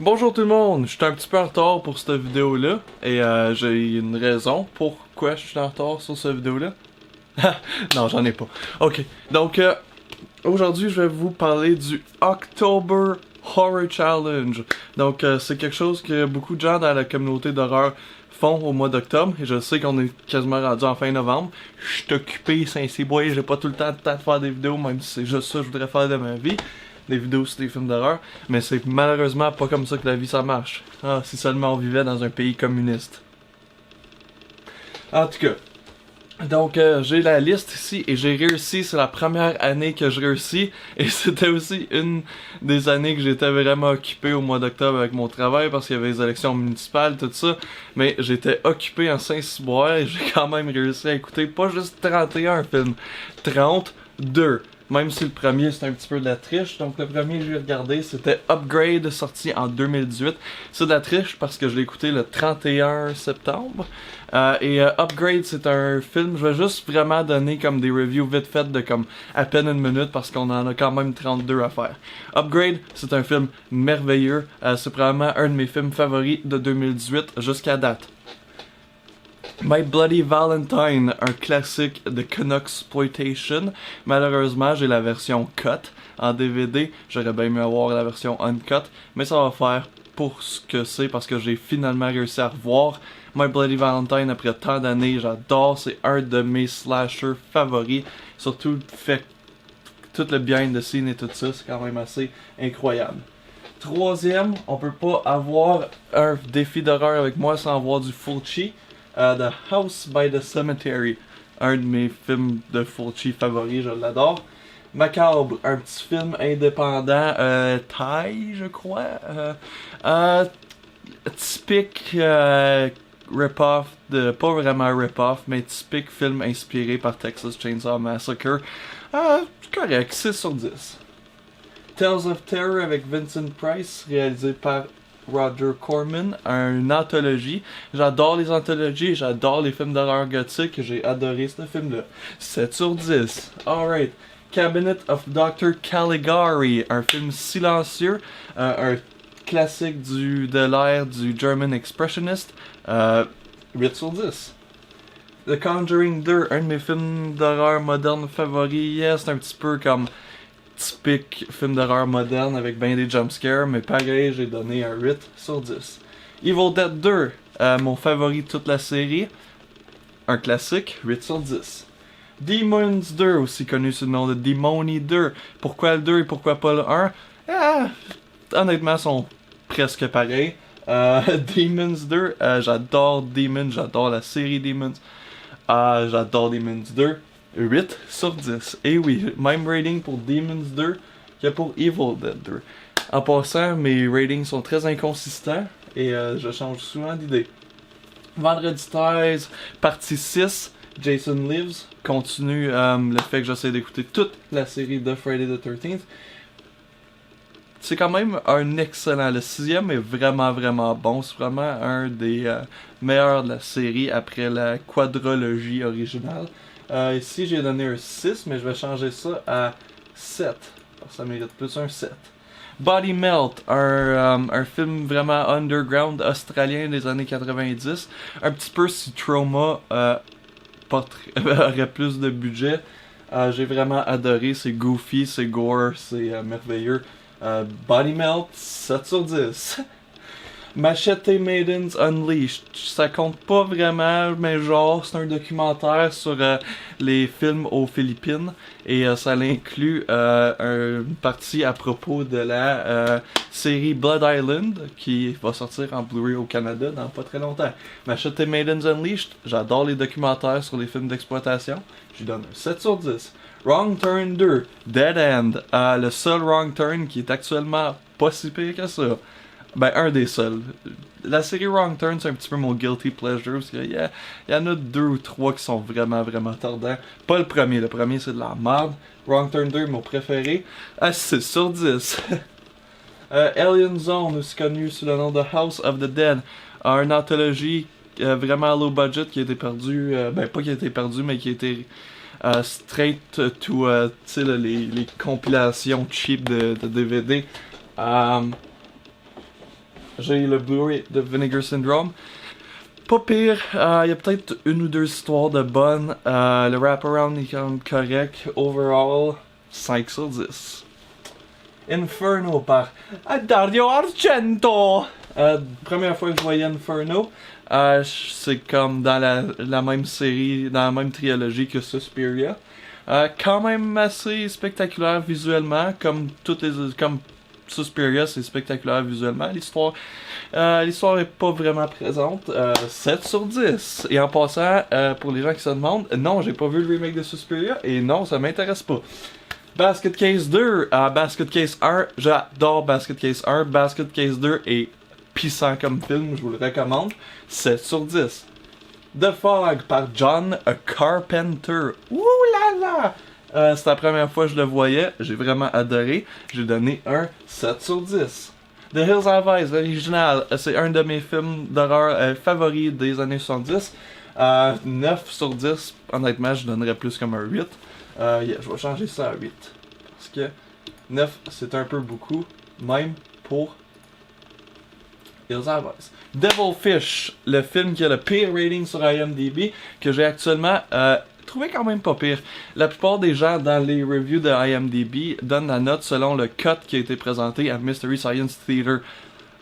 Bonjour tout le monde, je suis un petit peu en retard pour cette vidéo-là et j'ai une raison pourquoi je suis en retard sur cette vidéo-là. Non, j'en ai pas. Ok, donc aujourd'hui je vais vous parler du October Horror Challenge. Donc c'est quelque chose que beaucoup de gens dans la communauté d'horreur font au mois d'octobre et je sais qu'on est quasiment rendu en fin novembre. Je suis occupé, Saint-Cybois, j'ai pas tout le temps de faire des vidéos, même si c'est juste ça que je voudrais faire de ma vie. Des vidéos sur des films d'horreur, mais c'est malheureusement pas comme ça que la vie ça marche. Ah, si seulement on vivait dans un pays communiste. En tout cas, donc j'ai la liste ici et j'ai réussi, c'est la première année que je réussis et c'était aussi une des années que j'étais vraiment occupé au mois d'octobre avec mon travail parce qu'il y avait les élections municipales, tout ça, mais j'étais occupé en Saint-Cyboire et j'ai quand même réussi à écouter pas juste 31 films, 32. Même si le premier c'est un petit peu de la triche. Donc le premier que j'ai regardé c'était Upgrade, sorti en 2018. C'est de la triche parce que je l'ai écouté le 31 septembre. Upgrade c'est un film, je vais juste vraiment donner comme des reviews vite faites de comme à peine une minute parce qu'on en a quand même 32 à faire. Upgrade c'est un film merveilleux. C'est probablement un de mes films favoris de 2018 jusqu'à date. My Bloody Valentine, un classique de Canucksploitation. Malheureusement, j'ai la version cut en DVD. J'aurais bien aimé avoir la version uncut, mais ça va faire pour ce que c'est parce que j'ai finalement réussi à revoir My Bloody Valentine après tant d'années. J'adore, c'est un de mes slashers favoris. Surtout fait tout le behind the scene et tout ça, c'est quand même assez incroyable. Troisième, on peut pas avoir un défi d'horreur avec moi sans avoir du Fulci. The House by the Cemetery, un de mes films de Fulci favoris, je l'adore. Macabre, un petit film indépendant, thaï, je crois. Typique rip-off, pas vraiment rip-off, mais typique film inspiré par Texas Chainsaw Massacre. C'est correct, 6 sur 10. Tales of Terror avec Vincent Price, réalisé par Roger Corman, une anthologie. J'adore les anthologies, j'adore les films d'horreur gothique, j'ai adoré ce film-là. 7 sur 10. Alright. Cabinet of Dr. Caligari, un film silencieux, un classique de l'ère du German Expressionist, 8 sur 10. The Conjuring 2, un de mes films d'horreur moderne favoris. Yes, c'est un petit peu comme typique film d'horreur moderne avec bien des jumpscares, mais pareil, j'ai donné un 8 sur 10. Evil Dead 2, mon favori de toute la série, un classique, 8 sur 10. Demons 2, aussi connu sous le nom de Demony 2. Pourquoi le 2 et pourquoi pas le 1? Honnêtement, ils sont presque pareils. Demons 2, j'adore Demons, j'adore la série Demons. J'adore Demons 2. 8 sur 10. Et oui, même rating pour Demons 2 que pour Evil Dead 2. En passant, mes ratings sont très inconsistants et je change souvent d'idée. Vendredi 13, partie 6, Jason Lives. Continue le fait que j'essaie d'écouter toute la série de Friday the 13th. C'est quand même un excellent. Le 6e est vraiment vraiment bon. C'est vraiment un des meilleurs de la série après la quadrologie originale. Ici j'ai donné un 6, mais je vais changer ça à 7. Parce que ça mérite plus un 7. Body Melt, un film vraiment underground australien des années 90. Un petit peu si Trauma aurait plus de budget. J'ai vraiment adoré, c'est goofy, c'est gore, c'est merveilleux. Body Melt, 7 sur 10. Machete Maidens Unleashed, ça compte pas vraiment, mais genre c'est un documentaire sur les films aux Philippines et ça inclut une partie à propos de la série Blood Island qui va sortir en Blu-ray au Canada dans pas très longtemps. Machete Maidens Unleashed, j'adore les documentaires sur les films d'exploitation, je lui donne un 7 sur 10. Wrong Turn 2, Dead End, le seul Wrong Turn qui est actuellement pas si pire que ça. Ben, un des seuls. La série Wrong Turn, c'est un petit peu mon guilty pleasure, parce qu'il y en a 2 ou 3 qui sont vraiment, vraiment tardants. Pas le premier c'est de la merde. Wrong Turn 2, mon préféré, à 6 sur 10. Alien Zone, aussi connu sous le nom de House of the Dead, une anthologie vraiment low budget qui a été perdue, ben pas qui a été perdue, mais qui a été straight to, tu sais, les compilations cheap de DVD. J'ai le Blu-ray de Vinegar Syndrome. Pas pire, il y a peut-être une ou deux histoires de bonnes. Le wraparound est quand même correct. Overall, 5 sur 10. Inferno par Dario Argento. Première fois que je voyais Inferno, c'est comme dans la même série, dans la même trilogie que Suspiria. Quand même assez spectaculaire visuellement, comme Suspiria, c'est spectaculaire visuellement. L'histoire est pas vraiment présente. 7 sur 10. Et en passant, pour les gens qui se demandent, non, j'ai pas vu le remake de Suspiria et non, ça m'intéresse pas. Basket Case 2, Basket Case 1, j'adore Basket Case 1. Basket Case 2 est pissant comme film, je vous le recommande. 7 sur 10. The Fog par John Carpenter. Ouh là là! C'est la première fois que je le voyais, j'ai vraiment adoré. J'ai donné un 7 sur 10. The Hills Have Eyes, l'original, c'est un de mes films d'horreur favoris des années 70. 9 sur 10, honnêtement, je donnerais plus comme un 8. Je vais changer ça à 8. Parce que 9, c'est un peu beaucoup, même pour Hills Have Eyes. Devilfish, le film qui a le pire rating sur IMDb, que j'ai actuellement trouvé quand même pas pire. La plupart des gens dans les reviews de IMDb donnent la note selon le cut qui a été présenté à Mystery Science Theater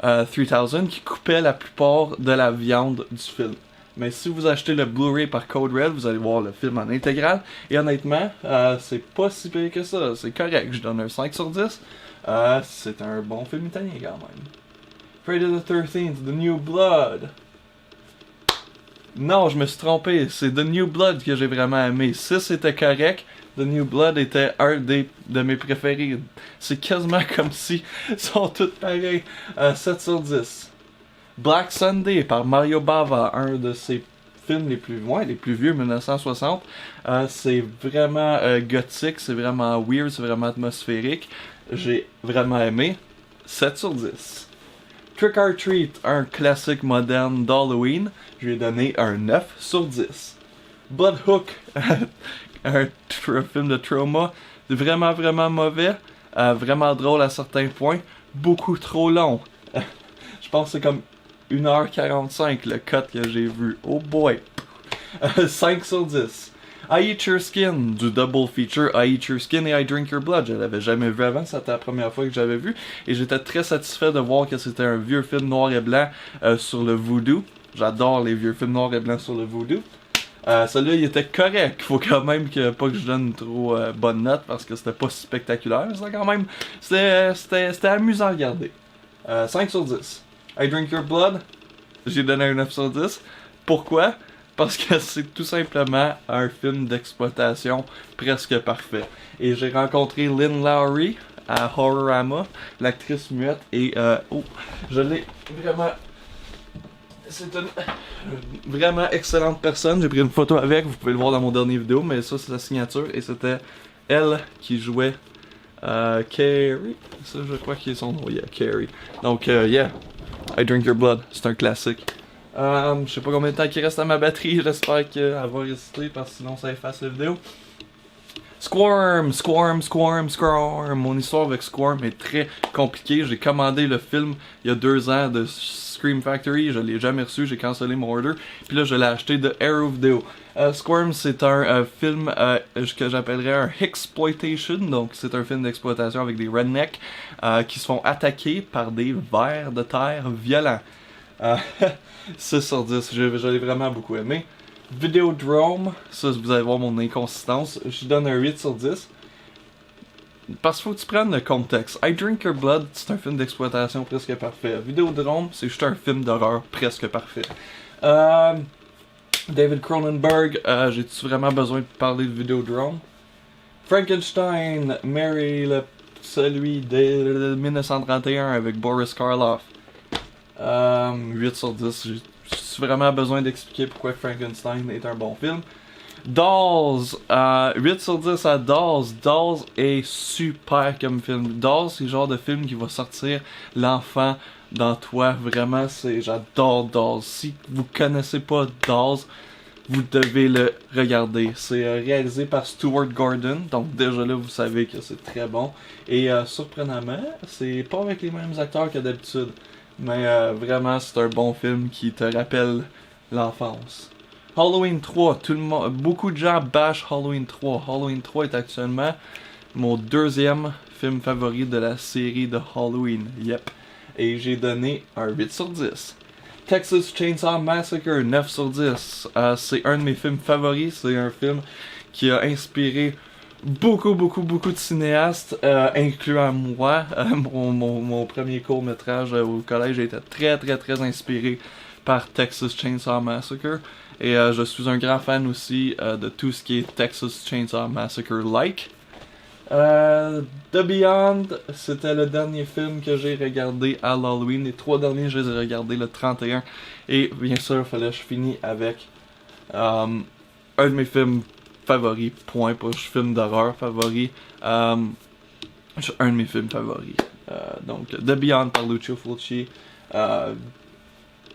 3000 qui coupait la plupart de la viande du film. Mais si vous achetez le Blu-ray par Code Red, vous allez voir le film en intégral. Et honnêtement, c'est pas si pire que ça. C'est correct. Je donne un 5 sur 10. C'est un bon film italien quand même. Friday the 13th, The New Blood. Non, je me suis trompé. C'est The New Blood que j'ai vraiment aimé. 6 était correct. The New Blood était un de mes préférés. C'est quasiment comme si ils sont tous pareils. 7 sur 10. Black Sunday par Mario Bava, un de ses films les plus vieux, 1960. C'est vraiment gothique, c'est vraiment weird, c'est vraiment atmosphérique. J'ai vraiment aimé. 7 sur 10. Trick or Treat, un classique moderne d'Halloween. Je lui ai donné un 9 sur 10. Blood Hook, un film de trauma. Vraiment, vraiment mauvais. Vraiment drôle à certains points. Beaucoup trop long. Je pense que c'est comme 1h45 le cut que j'ai vu. Oh boy. 5 sur 10. I Eat Your Skin, du double feature I Eat Your Skin et I Drink Your Blood. Je l'avais jamais vu avant, c'était la première fois que j'avais vu. Et j'étais très satisfait de voir que c'était un vieux film noir et blanc sur le voodoo. J'adore les vieux films noirs et blancs sur le voodoo. Celui-là, il était correct. Faut quand même pas que je donne trop bonne note parce que c'était pas si spectaculaire. C'était quand même, c'était amusant à regarder. 5 sur 10. I Drink Your Blood, j'ai donné un 9 sur 10. Pourquoi? Parce que c'est tout simplement un film d'exploitation presque parfait. Et j'ai rencontré Lynn Lowry à Horrorama, l'actrice muette, et je l'ai vraiment... C'est une vraiment excellente personne. J'ai pris une photo avec, vous pouvez le voir dans mon dernier vidéo, mais ça c'est sa signature, et c'était elle qui jouait Carrie. Ça je crois qu'il est son nom, yeah, Carrie. Donc yeah, I Drink Your Blood, c'est un classique. Je sais pas combien de temps il reste à ma batterie, j'espère qu'elle va résister parce que sinon ça efface la vidéo. Squirm. Mon histoire avec Squirm est très compliquée. J'ai commandé le film il y a 2 ans de Scream Factory, je l'ai jamais reçu, j'ai cancellé mon order. Puis là je l'ai acheté de Arrow Video. Squirm c'est un film que j'appellerais un Hicksploitation, donc c'est un film d'exploitation avec des rednecks qui se font attaquer par des vers de terre violents. 6 sur 10, je l'ai vraiment beaucoup aimé. Videodrome, ça vous allez voir mon inconsistance, je donne un 8 sur 10. Parce qu'il faut que tu prennes le contexte. I Drink Your Blood, c'est un film d'exploitation presque parfait. Videodrome, c'est juste un film d'horreur presque parfait. David Cronenberg, j'ai-tu vraiment besoin de parler de Videodrome? Frankenstein, Mary, celui de 1931 avec Boris Karloff. 8 sur 10. J'ai vraiment besoin d'expliquer pourquoi Frankenstein est un bon film. Dolls, 8 sur 10 à Dolls. Dolls est super comme film. Dolls, c'est le genre de film qui va sortir l'enfant dans toi. Vraiment, j'adore Dolls. Si vous connaissez pas Dolls, vous devez le regarder. C'est réalisé par Stuart Gordon, donc déjà là vous savez que c'est très bon. Et surprenamment, c'est pas avec les mêmes acteurs que d'habitude. Mais vraiment, c'est un bon film qui te rappelle l'enfance. Halloween 3, tout le monde, beaucoup de gens bâchent Halloween 3. Halloween 3 est actuellement mon deuxième film favori de la série de Halloween. Yep. Et j'ai donné un 8 sur 10. Texas Chainsaw Massacre, 9 sur 10. C'est un de mes films favoris. C'est un film qui a inspiré beaucoup de cinéastes, incluant moi. Mon premier court-métrage au collège a été très inspiré par Texas Chainsaw Massacre. Et je suis un grand fan aussi de tout ce qui est Texas Chainsaw Massacre-like. The Beyond, c'était le dernier film que j'ai regardé à l'Halloween. Les 3 derniers, je les ai regardés le 31. Et bien sûr, il fallait que je finisse avec un de mes films favoris. Point, pas film d'horreur favori. Un de mes films favoris. Donc, The Beyond par Lucio Fulci.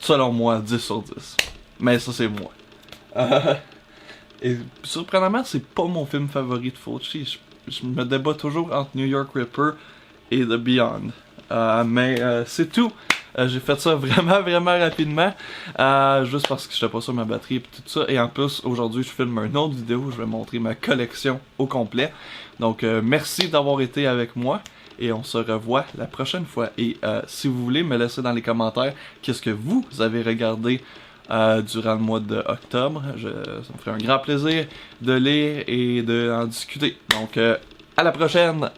Selon moi, 10 sur 10. Mais ça, c'est moi. Et surprenamment, c'est pas mon film favori de Fulci. Je me débat toujours entre New York Ripper et The Beyond. Mais c'est tout. J'ai fait ça vraiment rapidement. Juste parce que j'étais pas sur ma batterie et tout ça. Et en plus, aujourd'hui, je filme une autre vidéo où je vais montrer ma collection au complet. Donc, merci d'avoir été avec moi. Et on se revoit la prochaine fois. Et si vous voulez me laisser dans les commentaires qu'est-ce que vous avez regardé durant le mois d'octobre. Ça me ferait un grand plaisir de lire et d'en discuter. Donc, à la prochaine!